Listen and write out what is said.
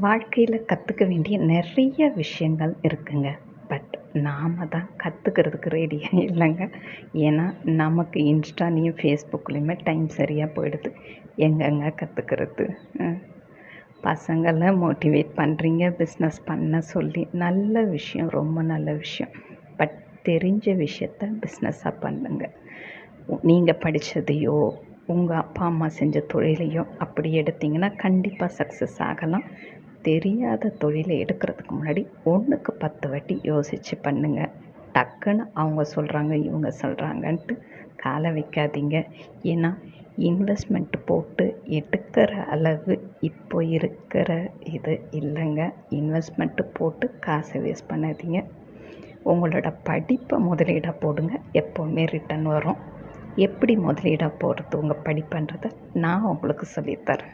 வாழ்க்கையில் கற்றுக்க வேண்டிய நிறைய விஷயங்கள் இருக்குங்க. பட் நாம் தான் கற்றுக்கிறதுக்கு ரெடியாக இல்லைங்க. ஏன்னா நமக்கு இன்ஸ்டாலேயும் ஃபேஸ்புக்லேயுமே டைம் சரியாக போயிடுது. எங்கெங்க கற்றுக்கிறது? பசங்களை மோட்டிவேட் பண்ணுறீங்க பிஸ்னஸ் பண்ண சொல்லி. நல்ல விஷயம், ரொம்ப நல்ல விஷயம். பட் தெரிஞ்ச விஷயத்த பிஸ்னஸாக பண்ணுங்க. நீங்கள் படித்ததையோ உங்கள் அப்பா அம்மா செஞ்ச தொழிலையோ அப்படி எடுத்திங்கன்னா கண்டிப்பாக சக்ஸஸ் ஆகலாம். தெரியாத தொழிலை எடுக்கிறதுக்கு முன்னாடி 1க்கு 10 வாட்டி யோசித்து பண்ணுங்கள். டக்குன்னு அவங்க சொல்கிறாங்க இவங்க சொல்கிறாங்கன்ட்டு காலை வைக்காதீங்க. ஏன்னா இன்வெஸ்ட்மெண்ட் போட்டு எடுக்கிற அளவு இப்போ இருக்கிற இது இல்லைங்க. இன்வெஸ்ட்மெண்ட்டு போட்டு காசை வேஸ்ட் பண்ணாதீங்க. உங்களோட படிப்பை முதலீடாக போடுங்க, எப்போவுமே ரிட்டர்ன் வரும். எப்படி முதலீடாக போடுறது உங்கள் படிப்புன்றதை நான் உங்களுக்கு சொல்லித்தரேன்.